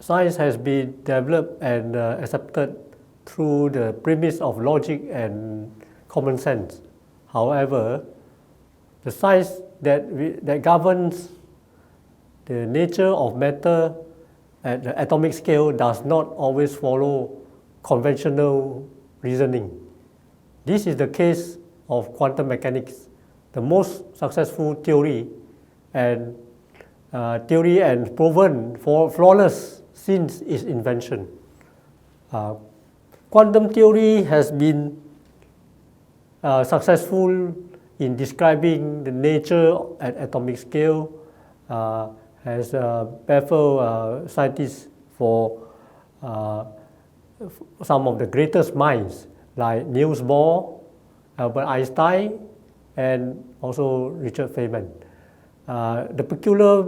science has been developed and accepted through the premise of logic and common sense. However, the science that governs the nature of matter at the atomic scale does not always follow conventional reasoning. This is the case of quantum mechanics, the most successful theory and proven flawless since its invention. Quantum theory has been successful in describing the nature at atomic scale, has baffled scientists for some of the greatest minds like Niels Bohr, Albert Einstein, and also Richard Feynman. The peculiar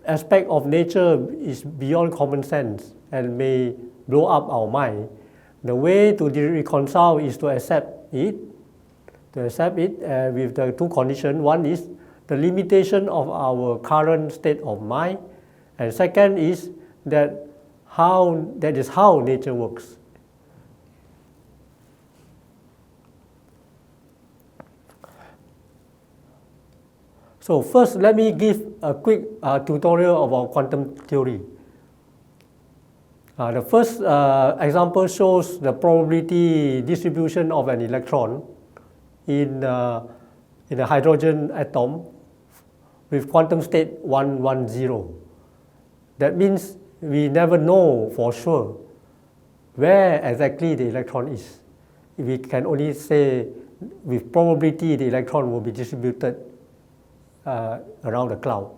aspect of nature is beyond common sense and may blow up our mind. The way to reconcile is to accept it with the two conditions. One is the limitation of our current state of mind, and second is that is how nature works. So first, let me give a quick tutorial about quantum theory. The first example shows the probability distribution of an electron in a hydrogen atom with quantum state 110. That means we never know for sure where exactly the electron is. We can only say with probability the electron will be distributed around the cloud.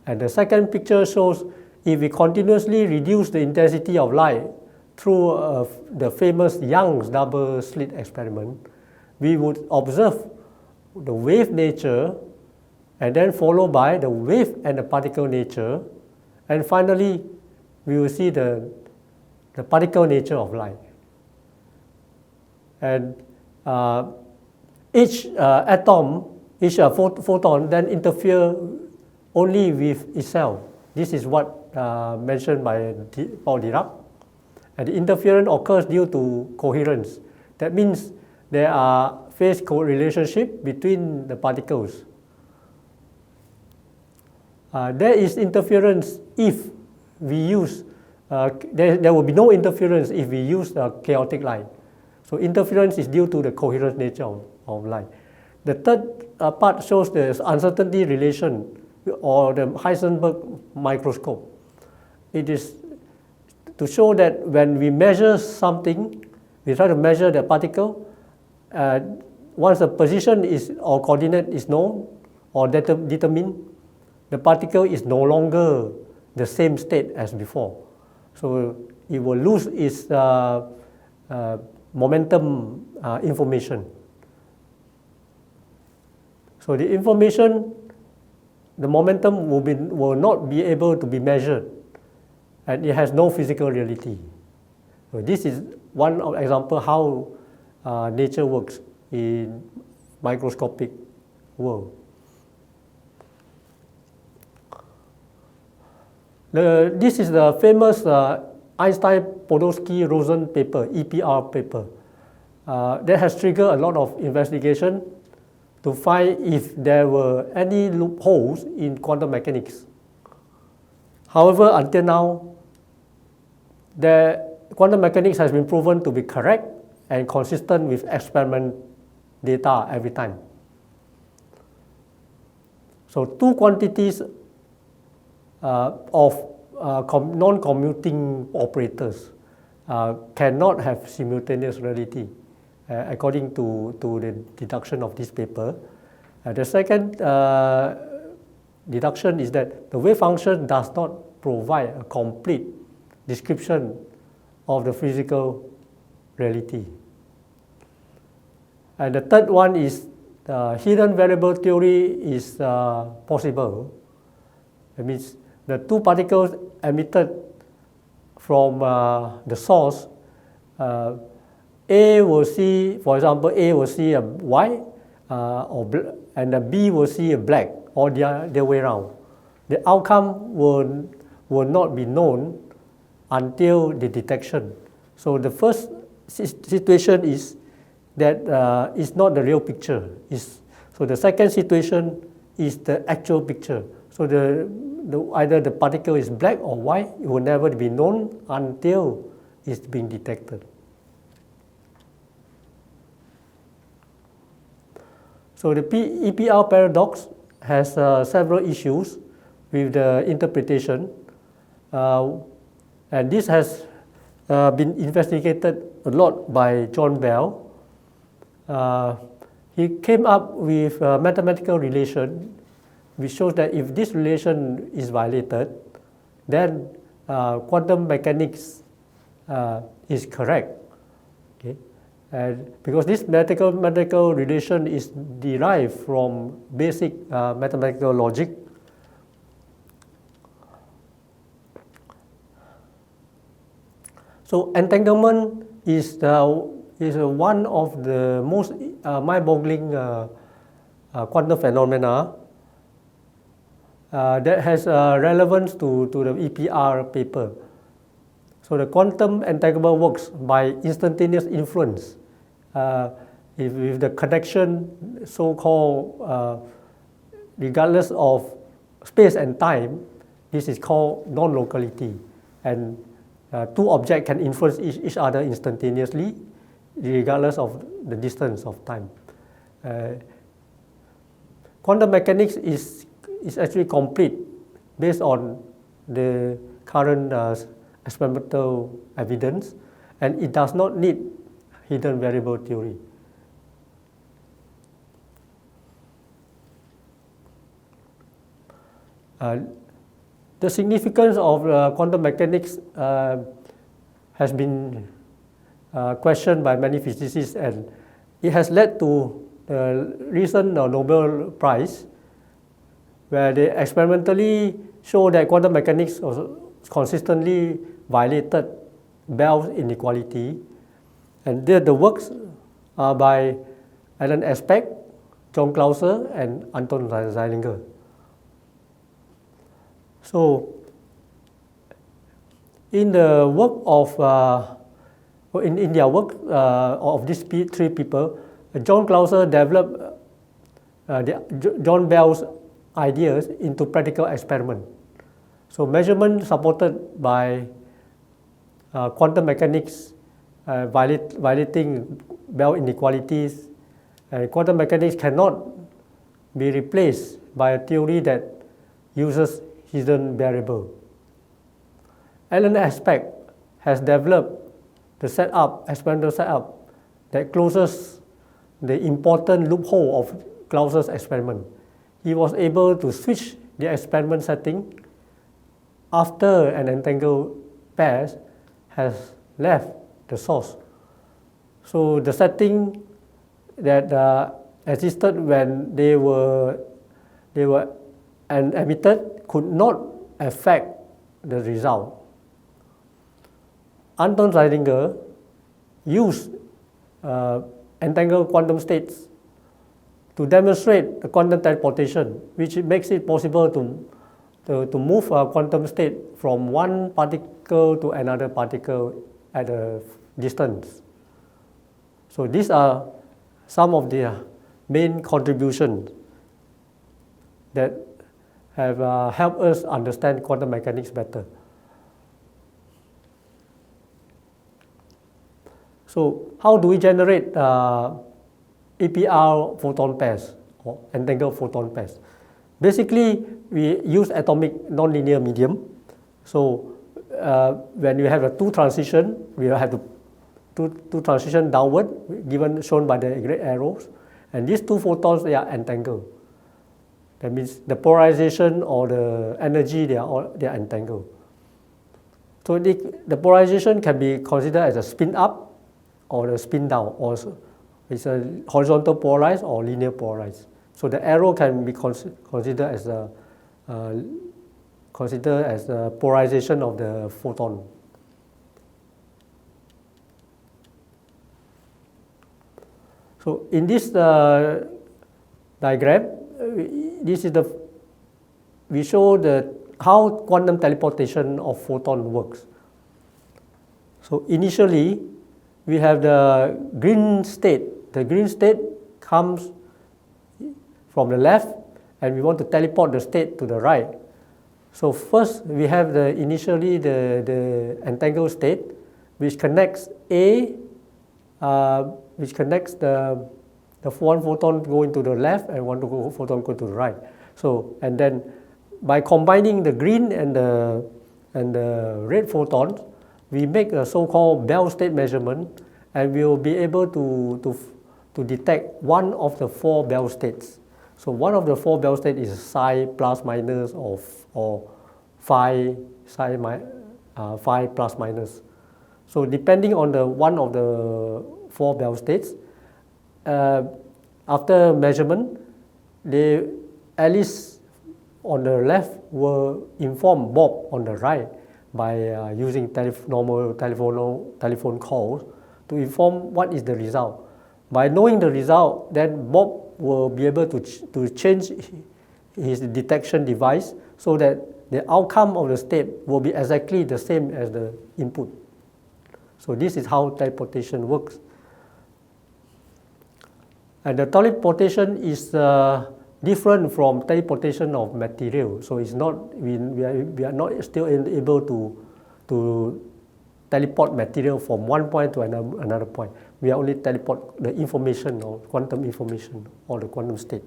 And the second picture shows if we continuously reduce the intensity of light through the famous Young's double slit experiment, we would observe the wave nature and then followed by the wave and the particle nature, and finally we will see the particle nature of light. And each atom, each photon then interfere only with itself. This is what mentioned by Paul Dirac. And the interference occurs due to coherence. That means there are phase relationship between the particles. There is interference if we use, there will be no interference if we use chaotic light. So interference is due to the coherent nature of light. The third part shows the uncertainty relation or the Heisenberg microscope. It is to show that when we measure something, we try to measure the particle, once the position or coordinate is known or determined, the particle is no longer the same state as before. So it will lose its momentum information. So the information, the momentum will not be able to be measured, and it has no physical reality. So this is one example how nature works in microscopic world. This is the famous Einstein-Podolsky-Rosen paper, EPR paper. That has triggered a lot of investigation to find if there were any loopholes in quantum mechanics. However, until now, quantum mechanics has been proven to be correct and consistent with experiment data every time. So two quantities of non-commuting operators cannot have simultaneous reality, according to the deduction of this paper. The second deduction is that the wave function does not provide a complete description of the physical reality. And the third one is hidden variable theory is possible. That means the two particles emitted from the source, A will see, for example, A will see a white and the B will see a black, or the other way around. The outcome will will not be known until the detection. So the first situation is that it's not the real picture. So the second situation is the actual picture. So either the particle is black or white, it will never be known until it's being detected. So the EPR paradox has several issues with the interpretation, and this has been investigated a lot by John Bell. He came up with a mathematical relation which shows that if this relation is violated, then quantum mechanics is correct. Okay? And because this mathematical relation is derived from basic mathematical logic, so entanglement is one of the most mind-boggling quantum phenomena that has relevance to the EPR paper. So the quantum entanglement works by instantaneous influence. If the connection, so-called, regardless of space and time, this is called non-locality. And two objects can influence each other instantaneously, regardless of the distance of time. Quantum mechanics is actually complete based on the current experimental evidence, and it does not need hidden variable theory. The significance of quantum mechanics has been questioned by many physicists, and it has led to the recent Nobel Prize, where they experimentally show that quantum mechanics consistently violated Bell's inequality. And the works are by Alan Aspect, John Clauser, and Anton Zeilinger. So, in the work of in their work of these three people, John Clauser developed John Bell's ideas into practical experiment. So measurement supported by quantum mechanics violating Bell inequalities, and quantum mechanics cannot be replaced by a theory that uses hidden variable. Alan Aspect has developed the experimental setup that closes the important loophole of Clauser's experiment. He was able to switch the experiment setting after an entangled pair has left the source. So the setting that existed when they were emitted could not affect the result. Anton Zeilinger used entangled quantum states to demonstrate the quantum teleportation, which makes it possible to move a quantum state from one particle to another particle at a distance. So these are some of the main contributions that have helped us understand quantum mechanics better. So how do we generate EPR photon pairs or entangled photon pairs? Basically, we use atomic nonlinear medium. So when you have a two transition, we have the two transition downward, shown by the red arrows, and these two photons, they are entangled. That means the polarization or the energy, they are entangled. So the polarization can be considered as a spin up or a spin down, or it's a horizontal polarized or linear polarized. So the arrow can be considered as a polarization of the photon. So in this diagram, we show the how quantum teleportation of photon works. So initially, we have the green state. The green state comes from the left, and we want to teleport the state to the right. So first, we have initially the entangled state, which connects which connects the one photon going to the left and one photon going to the right. So, and then by combining the green and the red photons, we make a so-called Bell state measurement, and we will be able to detect one of the 4 Bell states. So one of the 4 Bell states is psi plus minus or phi plus minus. So depending on the one of the 4 Bell states, after measurement, Alice on the left will inform Bob on the right by using normal telephone calls to inform what is the result. By knowing the result, then Bob will be able to change his detection device so that the outcome of the state will be exactly the same as the input. So this is how teleportation works. And the teleportation is different from teleportation of material. So it's not, we are not still able to teleport material from one point to another point. We are only teleport the information or quantum information or the quantum state.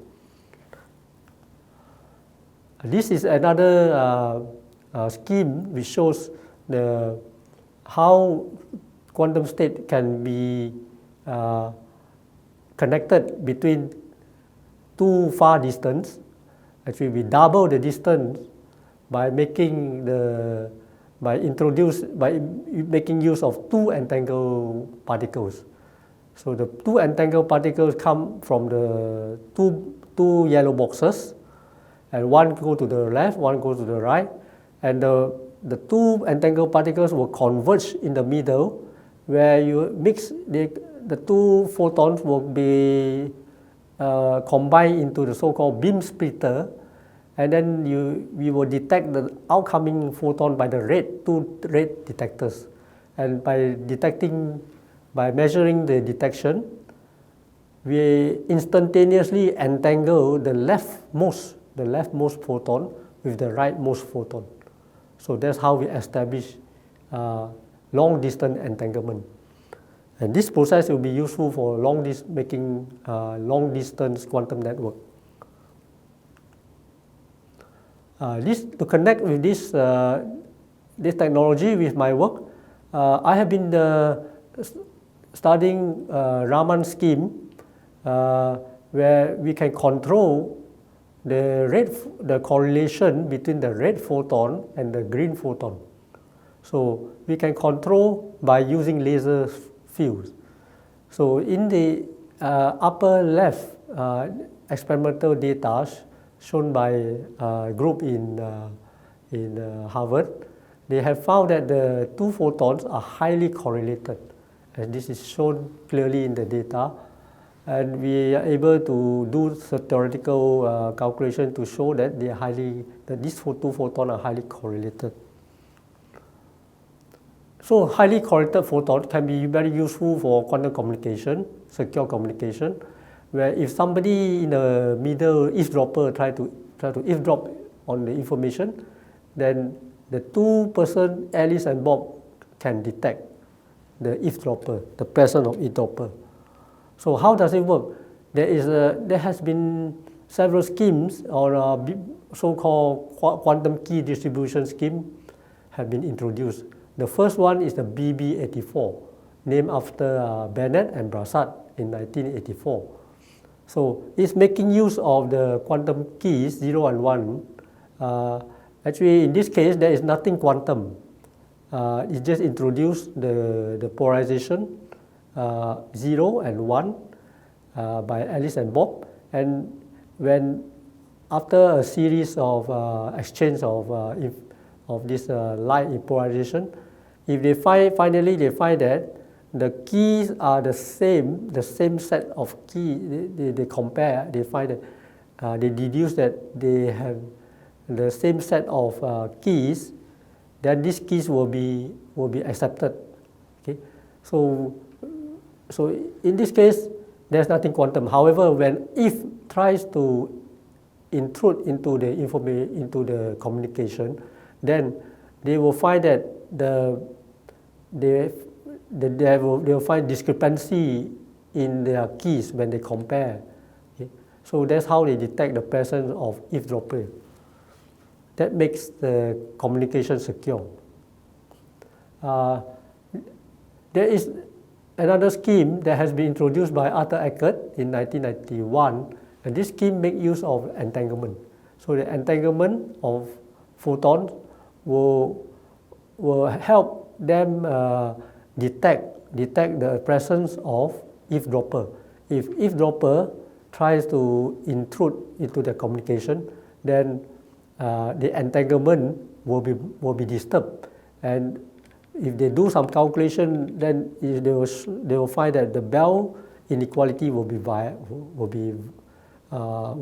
This is another scheme which shows how quantum state can be connected between 2 far distance. Actually, we double the distance by making making use of 2 entangled particles. So the 2 entangled particles come from the two yellow boxes, and one goes to the left, one goes to the right, and the 2 entangled particles will converge in the middle, where you mix the 2 photons will be combined into the so-called beam splitter, and then we will detect the outcoming photon by the 2 red detectors. And by measuring the detection, we instantaneously entangle the leftmost photon with the rightmost photon. So that's how we establish long distance entanglement. And this process will be useful for making long distance quantum network. To connect with this technology with my work, I have been studying Raymond scheme, where we can control the correlation between the red photon and the green photon. So we can control by using laser fields. So in the upper left experimental data shown by a group in Harvard, they have found that the 2 photons are highly correlated, and this is shown clearly in the data. And we are able to do theoretical calculation to show that these 2 photons are highly correlated. So highly correlated photons can be very useful for quantum communication, secure communication, where if somebody in the middle eavesdropper try to eavesdrop on the information, then the 2 persons, Alice and Bob, can detect the eavesdropper, the presence of eavesdropper. So how does it work? There has been several schemes, or so-called quantum key distribution scheme have been introduced. The first one is the BB84, named after Bennett and Brassard in 1984. So it's making use of the quantum keys 0 and 1. Actually, in this case, there is nothing quantum. It just introduced the polarization 0 and 1 by Alice and Bob. And when after a series of exchange of this light polarization, if they finally find that the keys are the same set of keys, they compare, they find that they deduce that the same set of keys, then these keys will be accepted. Okay, so in this case, there's nothing quantum. However, when if tries to intrude into the into the communication, then they will find that they will find discrepancy in their keys when they compare. Okay? So that's how they detect the presence of eavesdropper. That makes the communication secure. There is another scheme that has been introduced by Arthur Eckert in 1991, and this scheme makes use of entanglement. So the entanglement of photons will help them detect the presence of eavesdropper. If eavesdropper tries to intrude into the communication, then the entanglement will be disturbed, and if they do some calculation, then they will find that the Bell inequality will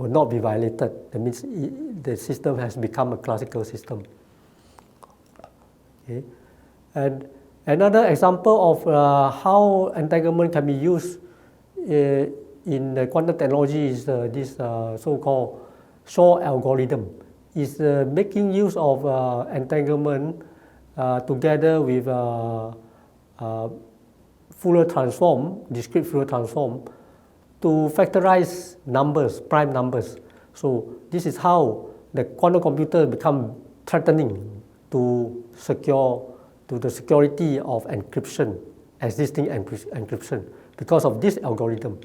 not be violated. That means the system has become a classical system. Okay. And another example of how entanglement can be used in the quantum technology is this so-called Shor algorithm. Is making use of entanglement together with Fourier transform, discrete Fourier transform, to factorize numbers, prime numbers. So this is how the quantum computer become threatening to the security of encryption, existing encryption, because of this algorithm.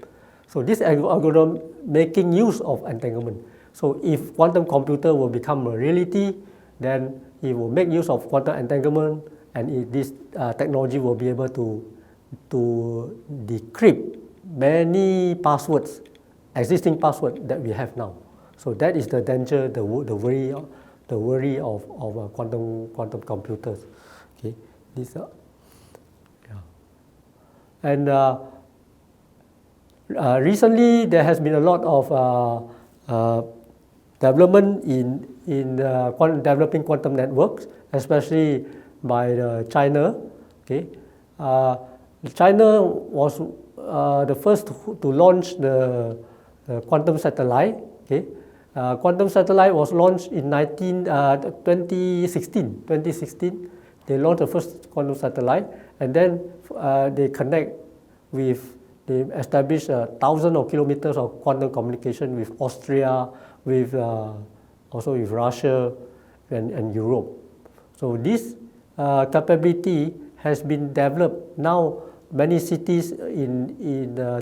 So this algorithm making use of entanglement. So if quantum computer will become a reality, then it will make use of quantum entanglement, and this technology will be able to decrypt many passwords, existing passwords that we have now. So that is the danger, the worry of quantum computers. Okay, this and recently there has been a lot of development in developing quantum networks, especially by China. Okay, China was the first to launch the quantum satellite. Okay, quantum satellite was launched in 2016. 2016, they launched the first quantum satellite, and then they established thousands of kilometers of quantum communication with Austria, also with Russia and Europe. So this capability has been developed. Now many cities in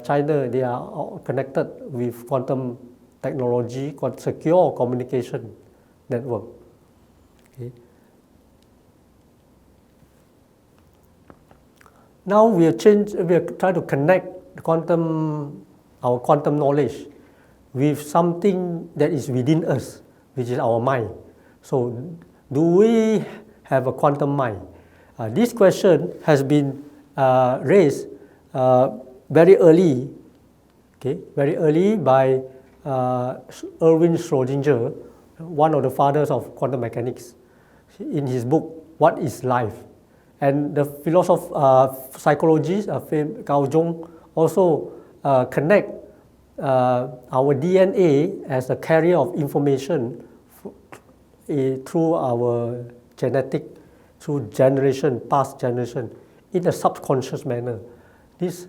China, they are connected with quantum technology, secure communication network. Okay. Now we are trying to connect our quantum knowledge with something that is within us, which is our mind. So, do we have a quantum mind? This question has been raised very early by Erwin Schrödinger, one of the fathers of quantum mechanics, in his book "What is Life?" And the psychologist Carl Jung also connect our DNA as a carrier of information through our genetic, through past generation, in a subconscious manner. This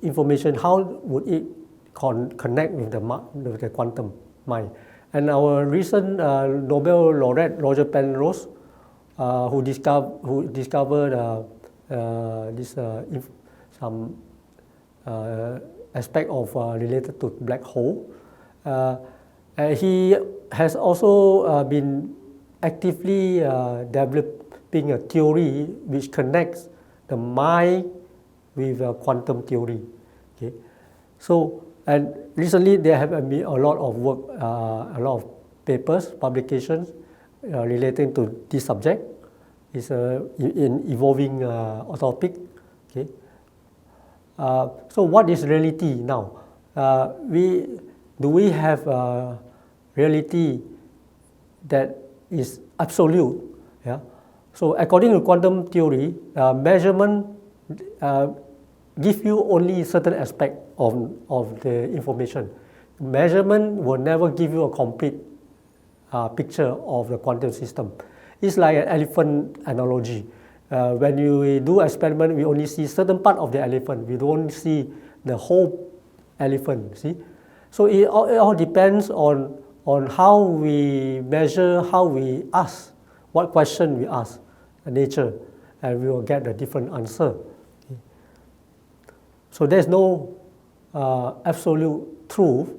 information, how would it connect with the quantum mind? And our recent Nobel laureate Roger Penrose, who discovered some aspect of related to black hole. He has also been actively developing a theory which connects the mind with quantum theory. Okay, so and recently there have been a lot of work, a lot of papers, publications relating to this subject. It's an evolving topic. Okay. So what is reality now? Do we have reality that is absolute. Yeah? So according to quantum theory, measurement give you only certain aspect of the information. Measurement will never give you a complete picture of the quantum system. It's like an elephant analogy. When you do experiment, we only see certain part of the elephant. We don't see the whole elephant. See, so it all depends on how we measure, how we ask, what question we ask, nature, and we will get a different answer. So there's no absolute truth.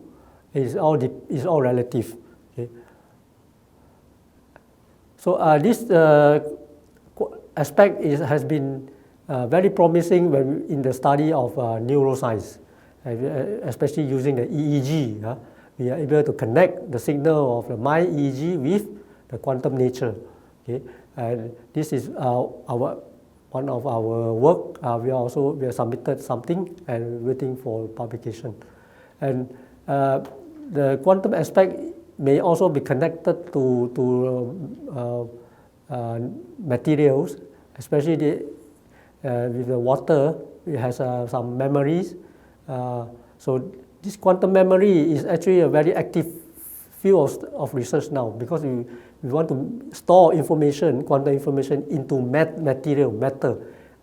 It's all relative. Okay. So this aspect has been very promising in the study of neuroscience, especially using the EEG. We are able to connect the signal of the mind EEG with the quantum nature. Okay, and this is one of our work. We have submitted something and waiting for publication. And the quantum aspect may also be connected to materials, especially with the water. It has some memories. So this quantum memory is actually a very active field of research now, because we want to store information, quantum information, into matter,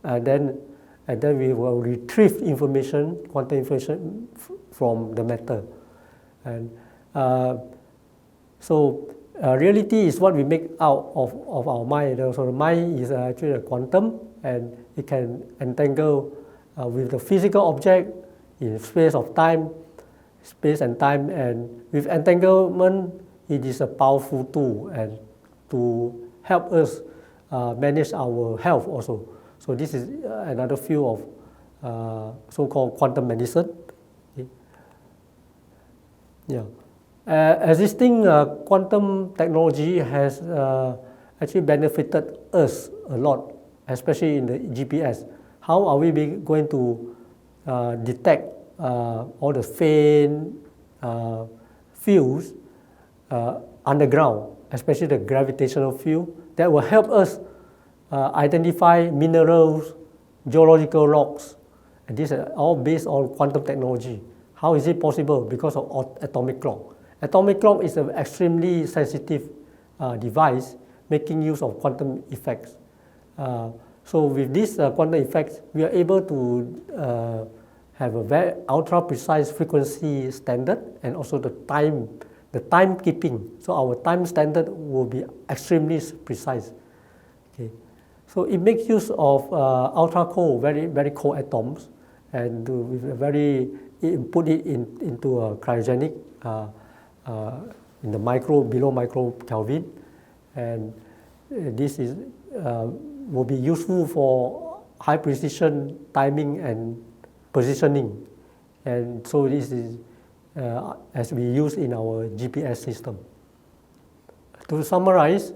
and then we will retrieve information, quantum information from the matter. And so reality is what we make out of our mind. So the mind is actually a quantum, and it can entangle with the physical object in space and time. And with entanglement, it is a powerful tool and to help us manage our health also. So this is another field of so-called quantum medicine. Okay. Yeah. Existing quantum technology has actually benefited us a lot, especially in the GPS. How are we going to detect all the faint fields underground, especially the gravitational field, that will help us identify minerals, geological rocks, and these are all based on quantum technology. How is it possible? Because of atomic clock. Atomic clock is an extremely sensitive device making use of quantum effects. So with these quantum effects, we are able to have a very ultra precise frequency standard, and also the timekeeping. So our time standard will be extremely precise. Okay. So it makes use of ultra cold, very cold atoms, and put it into a cryogenic in the below micro Kelvin, and this will be useful for high precision timing and positioning, and so this is as we use in our GPS system. To summarize,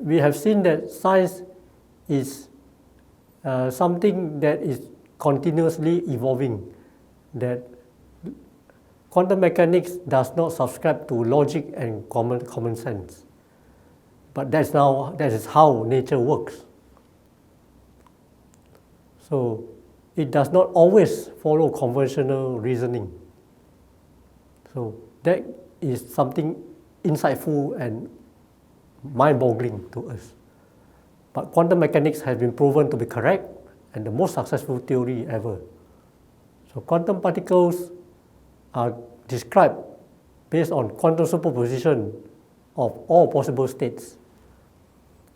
we have seen that science is something that is continuously evolving, that quantum mechanics does not subscribe to logic and common sense, but that is how nature works. So it does not always follow conventional reasoning. So that is something insightful and mind-boggling to us. But quantum mechanics has been proven to be correct and the most successful theory ever. So quantum particles are described based on quantum superposition of all possible states.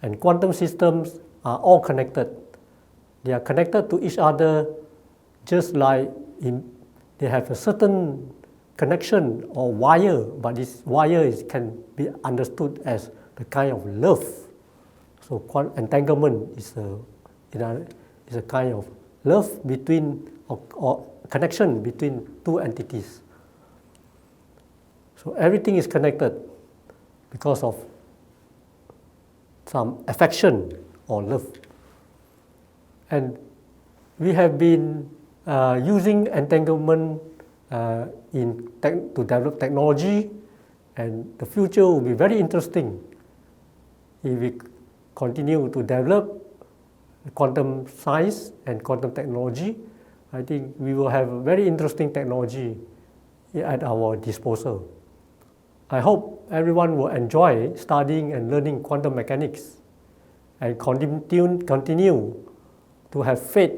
And quantum systems are all connected. They are connected to each other just like they have a certain connection or wire, but this wire can be understood as the kind of love. So entanglement is a kind of love between or connection between two entities. So everything is connected because of some affection or love. And we have been using entanglement to develop technology And the future will be very interesting if we continue to develop quantum science and quantum technology. I think we will have a very interesting technology at our disposal. I hope everyone will enjoy studying and learning quantum mechanics and continue to have faith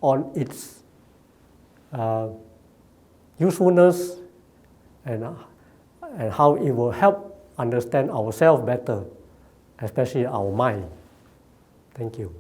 on its usefulness and how it will help understand ourselves better, especially our mind. Thank you.